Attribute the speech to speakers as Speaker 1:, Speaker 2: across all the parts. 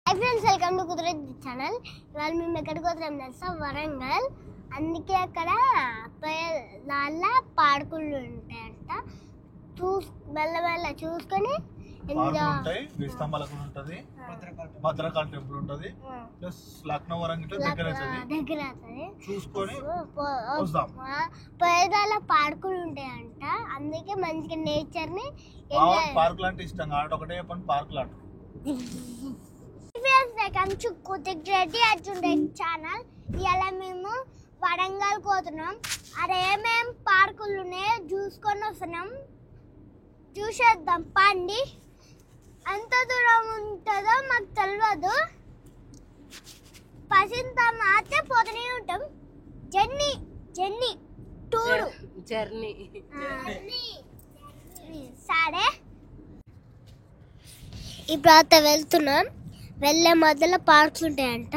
Speaker 1: High friends, welcome to కుదిరేది channel. ఇవాళ మేము ఎక్కడికి పోతున్నాం తెలుసా? వరంగల్. అందుకే అక్కడ వాళ్ళ పార్కులు ఉంటాయంట. మెల్లమెల్ల చూసుకొని
Speaker 2: భద్రకాళి టెంపుల్ ఉంటది. ప్లస్ లక్నో వరంగల్ దగ్గర చూసుకొని
Speaker 1: పేదాల పార్కులు ఉంటాయంట. అందుకే మంచిగా నేచర్ ని
Speaker 2: పార్కులు అంటే ఇష్టం కాబట్టి ఒకటే పని పార్కులు అంటారు.
Speaker 1: ఛానల్ ఇవాళ మేము వరంగల్ పోతున్నాం. అదేమేం పార్కులు ఉన్నాయో చూసుకొని వస్తున్నాం. చూసేద్దాం పండి. ఎంత దూరం ఉంటుందో మాకు తెలియదు. పసింత మాత్రం పోతూనే ఉంటాం. జర్నీ జర్నీ టూర్
Speaker 3: జర్నీ
Speaker 1: సరే, ఇప్పుడు వెళ్తున్నాం. వెళ్ళే మధ్యలో పార్క్స్ ఉంటాయంట.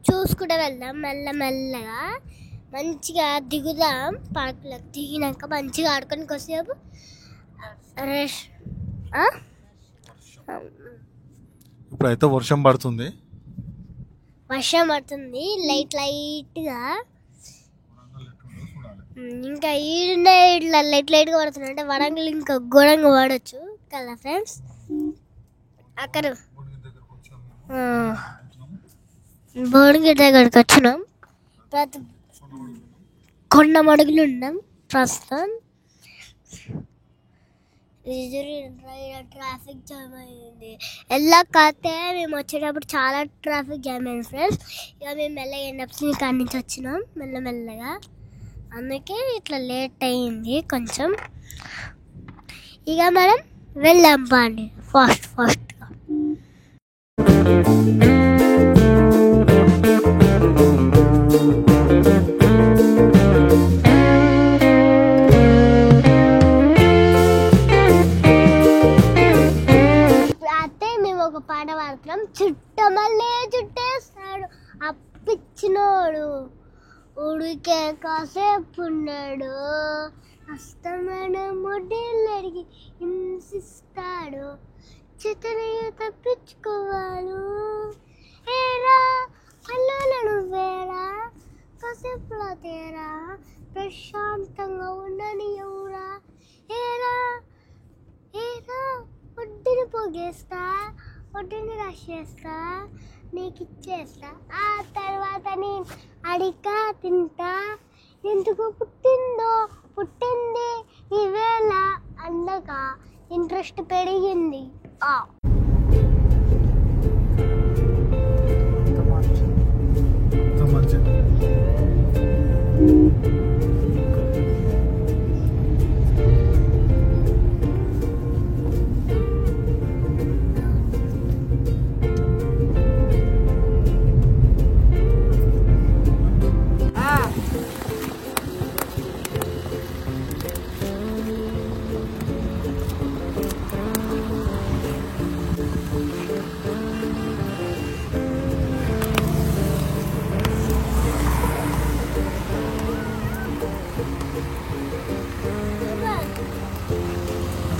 Speaker 1: చూసుకుంటూ వెళ్దాం. మెల్లమెల్లగా మంచిగా దిగుదాం. పార్కులకు దిగినాక మంచిగా ఆడుకొని కొద్దిసేపు
Speaker 2: ఇప్పుడైతే వర్షం పడుతుంది.
Speaker 1: లైట్గా. ఇంకా ఈడుండే ఇట్లా లైట్గా పడుతుంది. అంటే వరంగల్ ఇంకా ఘోరంగా పడవచ్చు కదా ఫ్రెండ్స్. అక్కడ భువనగిరి దగ్గరికి వచ్చినాం. కొండ మడుగులు ఉన్నాం ప్రస్తుతం. ట్రాఫిక్ జామ్ అయింది. కాకపోతే మేము వచ్చేటప్పుడు చాలా ట్రాఫిక్ జామ్ అయింది ఫ్రెండ్స్. ఇక మేము మెల్లగా ఎండప్స్ కాడి నుంచి వచ్చినాం మెల్లమెల్లగా. అందుకే ఇట్లా లేట్ అయింది కొంచెం. ఇక మనం వెళ్దాం బాండి ఫాస్ట్గా. ఒక పాట పాడుతున్నాం. చుట్టమల్లే చుట్టేస్తాడు అప్పిచ్చినోడు, ఉడికే కాసేపు ఉన్నాడు, అస్తమైన ముడ్డిల్లడికి హింసిస్తాడు, చితనయ్య తప్పించుకోవాలు. ఏరా పల్లెలను వేరా, కాసేపులో తేరా, ప్రశాంతంగా ఉండని ఎవరా. ఏరా ఏరా ఒడ్డుని పోగేస్తా, ఒడ్డుని రాసేస్తా, నీకు ఇచ్చేస్తా, ఆ తర్వాత నేను అడిగా తింటా. ఎందుకు పుట్టింది ఈవేళ అందక ఇంట్రెస్ట్ పెరిగింది.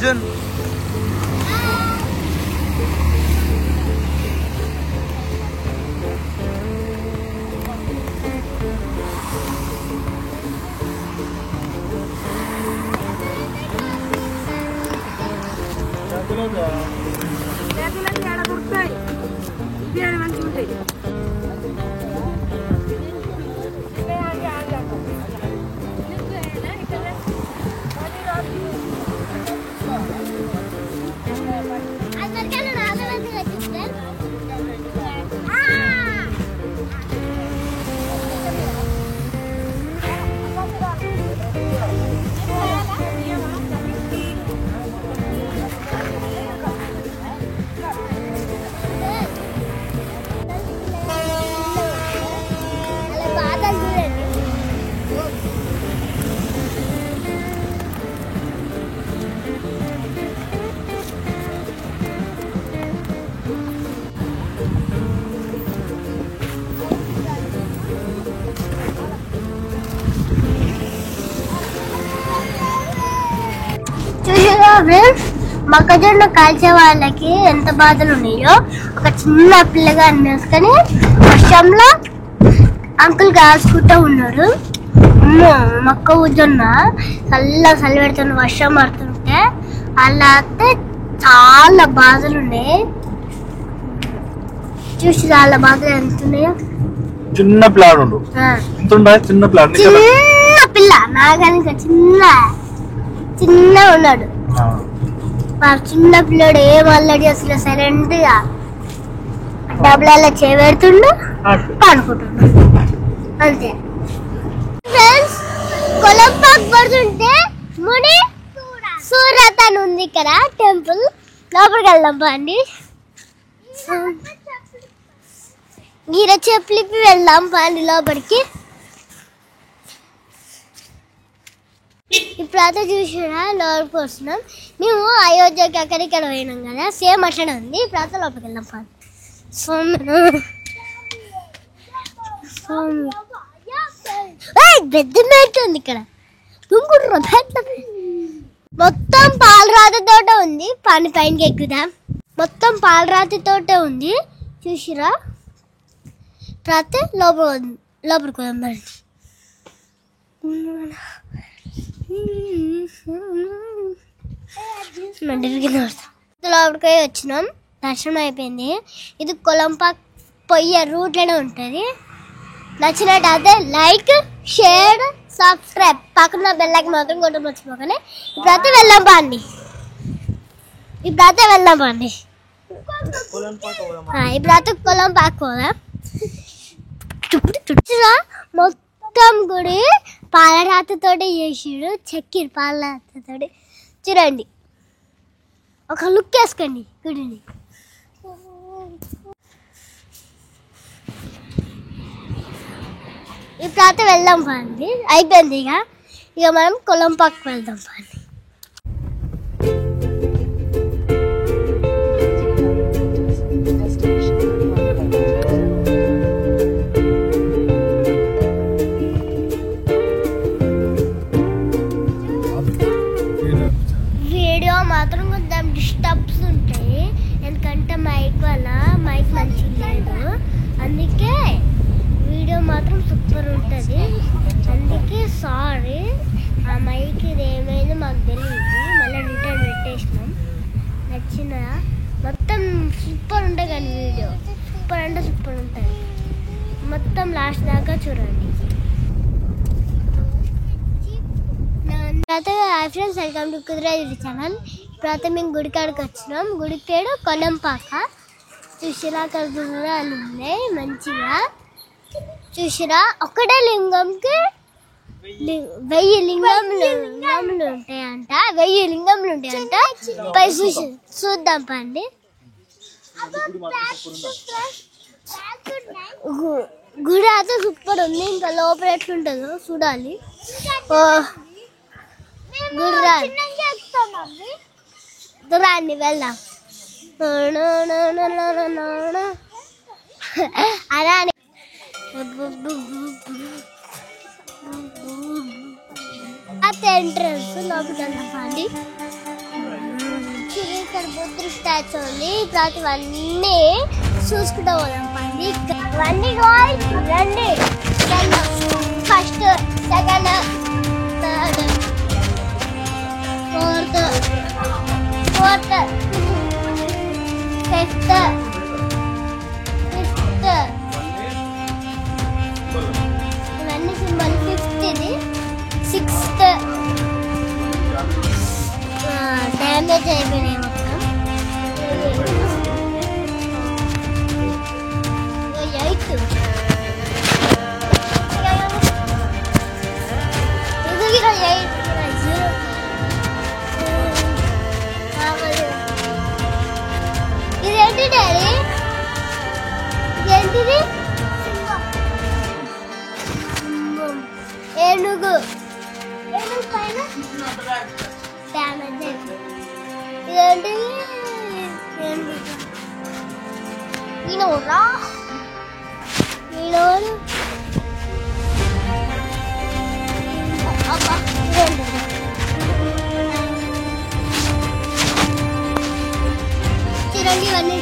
Speaker 2: Jun.
Speaker 1: మొక్కజొన్న కాల్చే వాళ్ళకి ఎంత బాధలు ఉన్నాయో ఒక చిన్న పిల్లగాన్ని వేసుకొని వర్షంలో అంకుల్ కాల్చుకుంటూ ఉన్నారు. మొక్కజొన్న చలి పెడుతున్న వర్షం పడుతుంటే అలా అయితే చాలా బాధలు ఉన్నాయి. చూసి చాలా బాధలు ఎంత ఉన్నాయో.
Speaker 2: చిన్న పిల్లాడు చిన్న పిల్ల
Speaker 1: నాగలిక చిన్న ఉన్నాడు. చిన్న పిల్లడు ఏం అల్లడి అసలు సైలెంట్ గా డబ్బులలో చేపెడుతుండు పడుకుంటుండు అంతే. ఫ్రెండ్స్ కొలంపాక్ పడుతుంటే ముని సూరత్ అని ఉంది ఇక్కడ టెంపుల్. లోపలికి వెళ్దాం పండి. గీర చెప్పులిపి వెళ్దాం పండి లోపలికి. ఇప్పుడైతే చూసినా లోపలికి వస్తున్నాం. మేము అయోధ్యకి అక్కడిక్కడ పోయినాం కదా, సేమ్ అట్లనే ఉంది. ఇప్పుడైతే లోపలికి వెళ్దాం పండి. పెద్ద మేట ఉంది ఇక్కడ. మొత్తం పాలరాతి తోట ఉంది. పైనకి ఎక్కుదాం. మొత్తం పాలరాతి తోట ఉంది చూసిరా. ప్రతి లోపలికి పోదాం. లోపలికి వచ్చినాం. దర్శనం అయిపోయింది. ఇది కొలంపాక్ పోయే రూట్లోనే ఉంటుంది. నచ్చినట్టయితే లైక్, షేర్, సబ్స్క్రైబ్, పక్కన బెల్ ఐకాన్ మాత్రం కొట్టడం మర్చిపోకండి. ఇప్పుడైతే వెళ్దాం పండి. ఇప్పుడైతే కొలంపాక్ పోదాం. మొత్తం గుడి పాలరాతితోటి చేసిడు. చెక్కిరు పాలరాతితోటి. చూడండి, ఒక లుక్ వేసుకోండి గుడిని. ఇప్పుడైతే వెళ్దాం పండి. అయిపోయింది. ఇక మనం కొలంపాక్ వెళ్దాం పండి. వీడియో మాత్రం కొంచెం డిస్టర్బ్స్ ఉంటాయి, ఎందుకంటే మైక్ మంచిగా లేదు. అందుకే వీడియో మాత్రం సూపర్ ఉంటుంది. అందుకే సారీ. ఆ మైక్ ఇది ఏమైందో మాకు తెలియదు. మళ్ళీ రిటర్న్ పెట్టేసినాం. నచ్చిన మొత్తం సూపర్ ఉంటుంది కానీ వీడియో సూపర్ అంటే సూపర్ ఉంటుంది. మొత్తం లాస్ట్ దాకా చూడండి. హాయ్ ఫ్రెండ్స్, వెల్కమ్ టు కుదిరేది ఛానల్. ఇప్పుడైతే మేము గుడికాడికి వచ్చినాం. గుడి పేరు కొలంపాక. చూసిరా అక్కడ గుర్రాలు ఉన్నాయి మంచిగా. చూసిరా ఒకటే లింగంకి 1000 లింగములు ఉంటాయంట. 1000 లింగములు ఉంటాయంట. పై చూద్దాం పండి. గుడి అయితే సూపర్ ఉంది. ఇంకా లోపల ఎట్లుంటుందో చూడాలి. రండి వెళ్దాం. అలా ఎంట్రన్స్ లోపలికి వెళ్దాం పండి. ఇక్కడ బుద్ధుడి స్టాచ్యూ ఉంది. ఇవన్నీ చూసుకుంటూ పోదాం పండి. ఇవన్నీ రండి. First, second, third, fourth, fifth, ఇవన్నీ సింబల్. 5th ఇది, 6th డ్యామేజ్ అయిపోయినాయి మొత్తం. 8th ఇది 8. ఇదేంటి డాడీ? ఇదేంటిది? ఏనుగు పైన డ్యామేజ్ అయిపోయింది. ఇదేంటిది? ఈయనరా అబ్బా ఇదేంటిది? ఇవన్నీ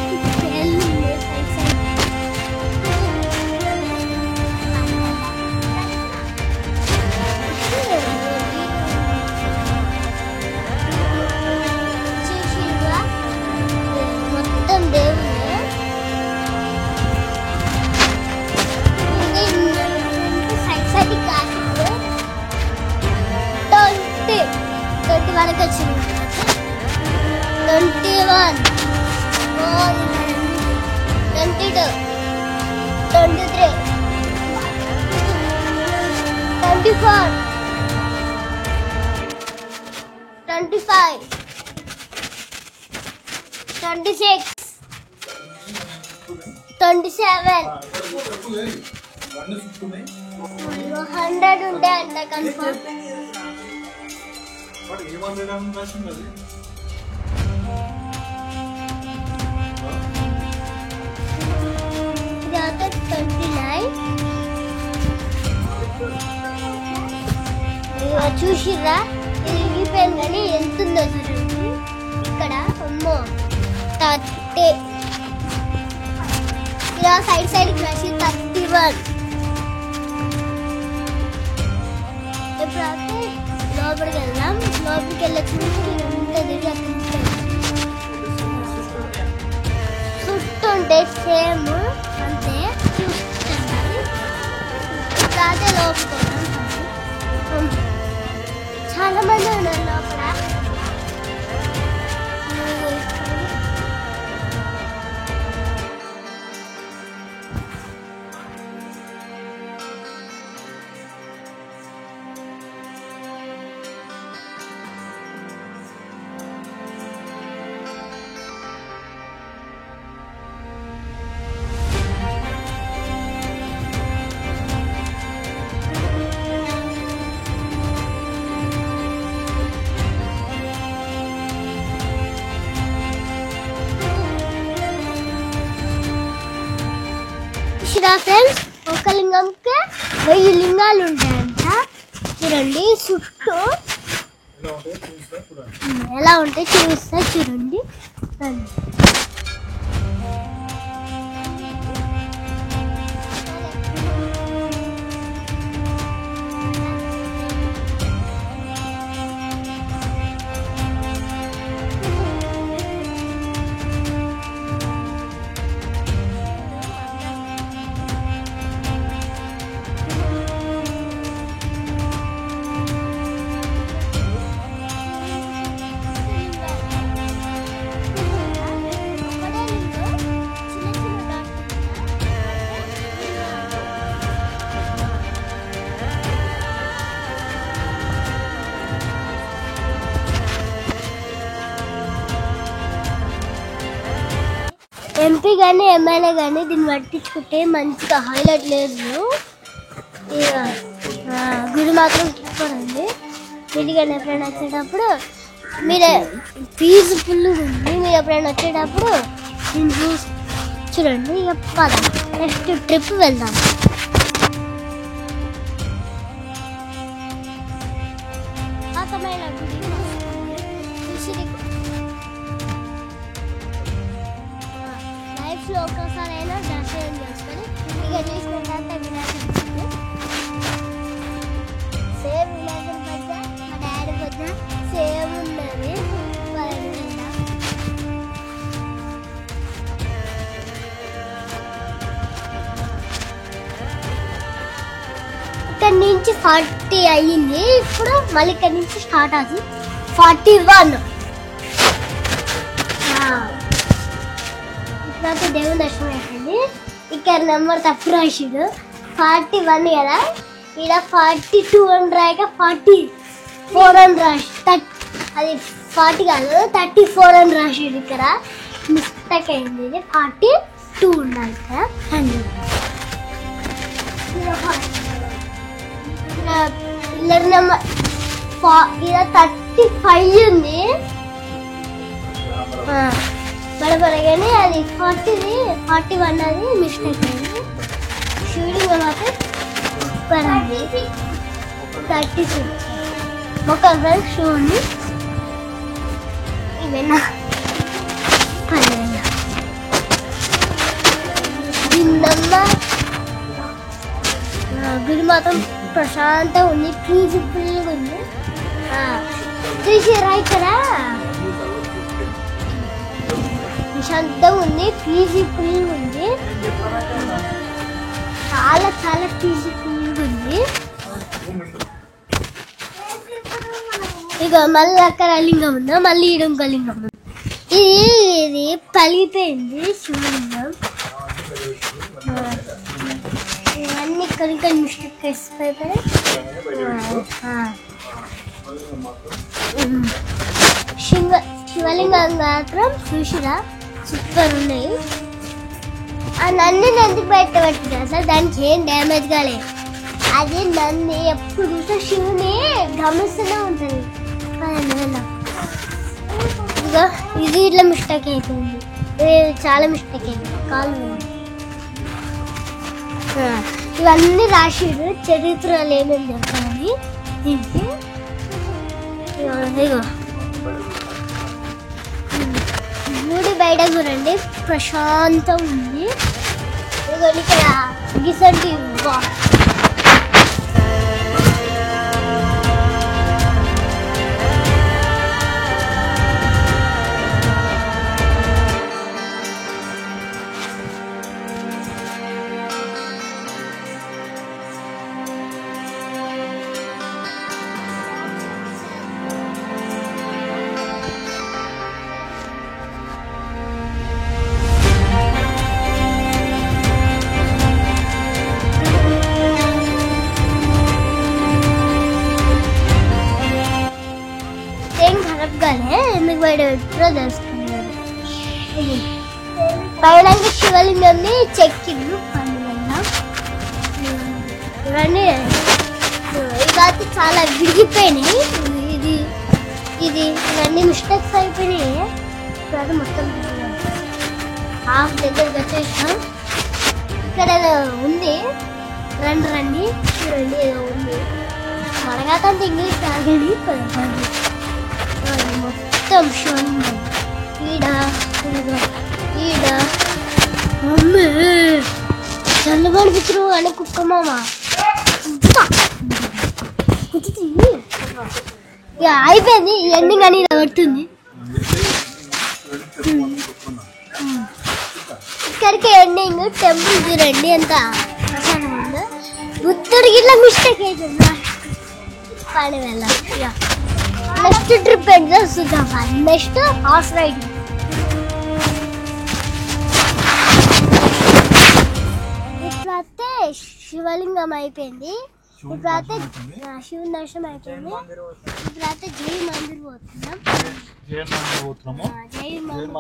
Speaker 1: మొత్తం దేవుడే సైడ్ సైడ్ కాదు 20 వరకు వచ్చింది 21 22 23 24 25 26 27 100 ఉంటే అంత కన్ఫర్మ్ తర్వాత 29 చూసిర్రా ఇరిగిపోయింది కానీ ఎంత ఉందో చూడండి ఇక్కడ అమ్మో 30 ఇలా సైడ్ సైడ్ క్రాష్ 31 ఎప్పుడైతే లోపలికి వెళ్దాం లోపలికి వెళ్ళొచ్చు ఎంత తిరిగి చుట్టుంటే సేమ్ అంతే చూస్తుంది ఇప్పుడైతే లోపలికి చాలా మంది ఉన్నారు లోపల ఫ్రెండ్స్ ఒక లింగంకి 1000 లింగాలు ఉంటాయంట చూడండి చుట్టూ ఎలా ఉంటే చూస్తా చూడండి ఎంపీ కానీ ఎమ్మెల్యే కానీ దీన్ని పట్టించుకుంటే మంచిగా హైలైట్ లేదు ఇక గుడి మాత్రం తీసుకోండి వీటి కానీ ఎప్పుడైనా వచ్చేటప్పుడు మీరే ఫీజు ఫుల్ ఉంది మీరు ఎప్పుడైనా వచ్చేటప్పుడు దీన్ని చూసి చూడండి ఇక పద నెక్స్ట్ ట్రిప్ వెళ్దాం పాతమైన గుడి చూసి లైఫ్లో ఒక్కసారైనా దర్శనం చేసుకొని ఇక చేసిన తర్వాత వినాయకుడు సేమ్ వినాయకుడి మధ్య మా డాడీ మధ్య సేమ్ ఉన్నది ఇక్కడ నుంచి 40 అయ్యింది ఇప్పుడు మళ్ళీ ఇక్కడ నుంచి స్టార్ట్ అవుతుంది 41 ఇప్పుడైతే దేవుని దర్శనం అయిపోయింది ఇక్కడ నెంబర్ తప్పు రాసిడు 41 కదా ఇక్కడ 42 అని రాక 44 అని రాసి అది 40 కాదు 34 అని రాసిడు ఇక్కడ మిస్టేక్ అయింది ఇది 42 ఉండాలి ఇక్కడ పిల్లర్ నెంబర్ ఇలా 35 ఉంది బడబడగానే అది 41 అది మిస్టేక్ అయింది షూటింగ్ మాత్రం 36 ఒక ఫ్రెండ్స్ షూ ఉంది ఇవేనా గుడి మాత్రం ప్రశాంతంగా ఉంది, పీస్ఫుల్గా ఉంది. చూసారా ఇక్కడ ప్రశాంతంగా ఉంది, పీస్ఫుల్గా ఉంది, చాలా చాలా పీస్ఫుల్గా ఉంది. ఇక మళ్ళీ అక్కడ లింగం ఉందా, మళ్ళీ ఇంకో లింగం ఉంది. ఇది పలిగిపోయింది శివలింగం. ఇవన్నీ ఇక్కడ మిస్టేక్ వేసిపోయి శివలింగం మాత్రం చూసిరా సూపర్ ఉన్నాయి. ఆ నంది ఎందుకు బయట పెట్టింది అసలు, దానికి ఏం డ్యామేజ్ కాలేదు. అది నంది ఎప్పుడు చూసా శివుని గమనిస్తూనే ఉంటుంది. ఇదిగో ఇది ఇట్లా మిస్టేక్ అయిపోయింది, చాలా మిస్టేక్ అయింది కాలు. ఇవన్నీ రాసిడు చరిత్రలు ఏమేమి చెప్తామని దీనికి. ఇదిగో గుడి బయట చూడండి ప్రశాంతం ఉంది. ఇదిగో ఇక్కడ గిసంటి ఎందుకు బయట పెట్టినా తెలుసుకున్నాను. పైన శివలింగంని చెక్కిండు పని వల్ల. ఇవన్నీ ఇవైతే చాలా విరిగిపోయినాయి. ఇవన్నీ మిస్టేక్స్ అయిపోయినాయి. ఇప్పుడు మొత్తం హాఫ్ దగ్గరికి వచ్చేసాం. ఇక్కడ ఉంది, రండి చూడండి, ఏదో ఉంది. మనగాకంటే ఇంగ్లీష్ తాగండి మొత్తం శివలింగం. ఈడ మమ్మీ చల్లబడి పిచ్చురు అని కుక్క మామ ఇక అయిపోయింది ఎండింగ్ అని ఇలా పడుతుంది. ఇక్కడికి ఎండింగ్. టెంపుల్ చూడండి ఎంత ప్రశాంతంగా ఉందో. బుద్ధుడికి ఇట్లా మిస్టేక్ అవుతుంది. పని వెళ్ళాలి. నెక్స్ట్ ట్రిప్ ఎంత చూద్దాం. Next horse riding. ఇప్పుడైతే శివలింగం అయిపోయింది. ఇప్పుడైతే శివుని దర్శనం అయిపోయింది. ఇప్పుడైతే జై మందిర్ పోతున్నాం. జై మందిర్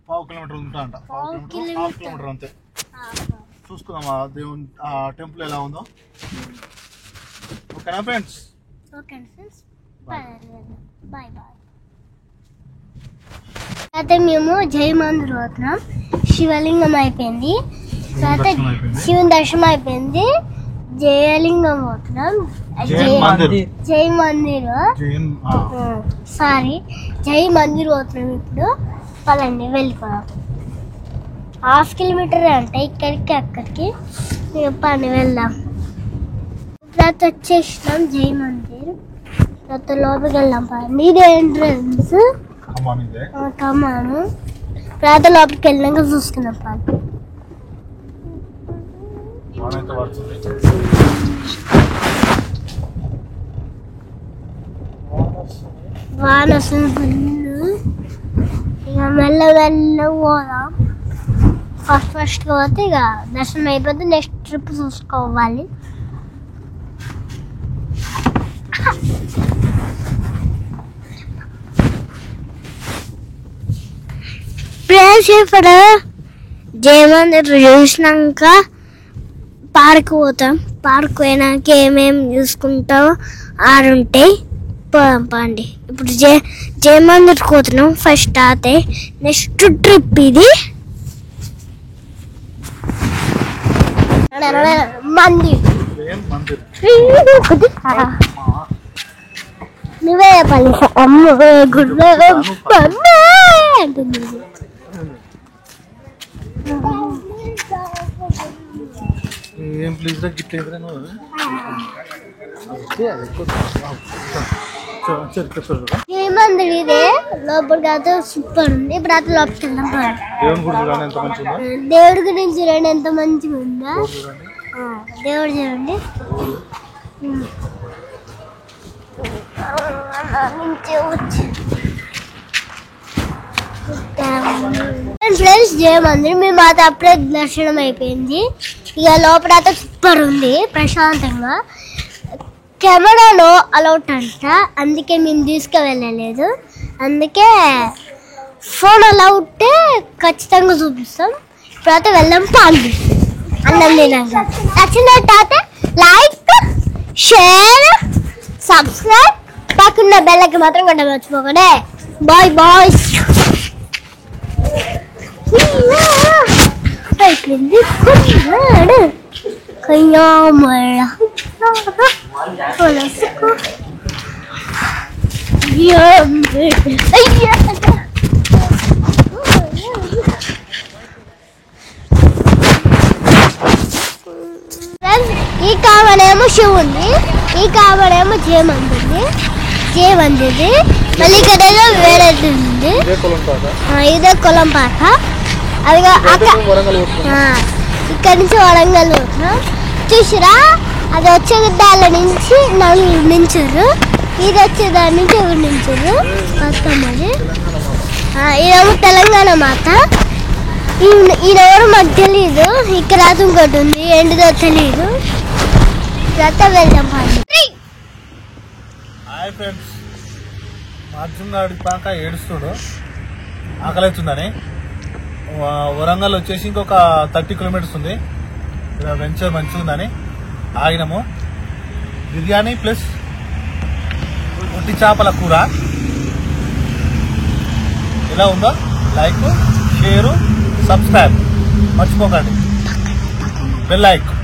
Speaker 2: పావు కిలోమీటర్ ఉంటా అంట. హాఫ్ కిలోమీటర్ అంతే. చూసుకుందాం ఆ దేవుని ఆ టెంపుల్ ఎలా ఉందో. ఓకేనా friends?
Speaker 1: Okay friends, bye bye. అయితే మేము జై మందిర్ పోతున్నాం. శివలింగం అయిపోయింది, తర్వాత శివుని దర్శనం అయిపోయింది. జయలింగం పోతున్నాం. జై మందిర్ జై మందిర్ పోతున్నాం. ఇప్పుడు పదండి వెళ్ళిపోదాం. హాఫ్ కిలోమీటర్ అంటే ఇక్కడికి అక్కడికి. పని వెళ్దాం. తర్వాత వచ్చేసినాం జై మందిర్. తర్వాత లోపలికి వెళ్దాం. పని ఇది ఎంట్రన్స్ కమాను. తర్వాత లోపలికి వెళ్ళినాక చూసుకున్నాం. పని వాన వస్తుంది ఫుల్. ఇక మెల్ల పోదాం. ఫస్ట్ పోతే ఇక దర్శనం అయిపోతే నెక్స్ట్ ట్రిప్ చూసుకోవాలి. ప్లేస్ ఇప్పుడు జై మందిర్ చూసినాక పార్క్ పోతాం. పార్క్ పోయినాక ఏమేమి చూసుకుంటామో ఆడుంటాయి. పండి ఇప్పుడు జై మందిర్ పోతున్నాం. ఫస్ట్ అయితే నెక్స్ట్ ట్రిప్ ఇది మందిర్. నువ్వే చెప్పాలి. అమ్మ గుడ్లో అంటుంది.
Speaker 2: ఏం ప్లీజ్ గిట్ల
Speaker 1: ఏమంది ఇదే లోపలికి అయితే సూపర్ ఉంది. ఇప్పుడు అయితే లోపలికి దేవుడి గురించి చూడండి ఎంత మంచిగా ఉందా. దేవుడు చూడండి ఫ్రెండ్స్ జయమందిర్ మేము మాత అప్పుడే దర్శనం అయిపోయింది. ఇక లోపల అయితే సూపర్ ఉంది ప్రశాంతంగా. కెమెరాలో అలౌట్ అంట, అందుకే మేము తీసుకువెళ్ళలేదు. అందుకే ఫోన్ అలౌటే ఖచ్చితంగా చూపిస్తాం. ఇప్పుడైతే వెళ్దాం పాండి అన్నం తినాక. నచ్చినట్టయితే లైక్ షేర్ సబ్స్క్రైబ్ పక్కన బెల్లకి మాత్రం కొట్ట మర్చిపోకండి. Bye bye. అయిపోయింది కయ్యామళ్ళ ఈ కావడేమో శివుంది, ఈ కావడేమో జయమంది. మళ్ళీ ఇక్కడేదో వేరేది ఉంది, ఇదే కొలంపాక. అదిగా ఇక్కడ నుంచి వరంగల్ పోతున్నాం. చూసిరా అది వచ్చే దాళ్ళ నుంచి నలుగురు నించురు, ఇది వచ్చే దాని నుంచి ఎవరు నించురు మొత్తం. అది ఇదేమో తెలంగాణ మాత. ఈయనెవరు మాకు తెలీదు. ఇక్కడ ఇంకోటి ఉంది ఏంటిదో తెలీదు. ఇదంతా వెళ్దాం పండి.
Speaker 2: హాయ్ ఫ్రెండ్స్, మార్చుగాడి పాక ఏడుస్తుడు ఆకలి అవుతుందని. వరంగల్ వచ్చేసి ఇంకొక 30 కిలోమీటర్స్ ఉంది. ఇక్కడ వెంచర్ మంచిగా ఉందని ఆగినాము. బిర్యానీ ప్లస్ ఒట్టి చేపల కూర ఎలా ఉందో లైక్ షేరు సబ్స్క్రైబ్ మర్చిపోకండి. Bell icon.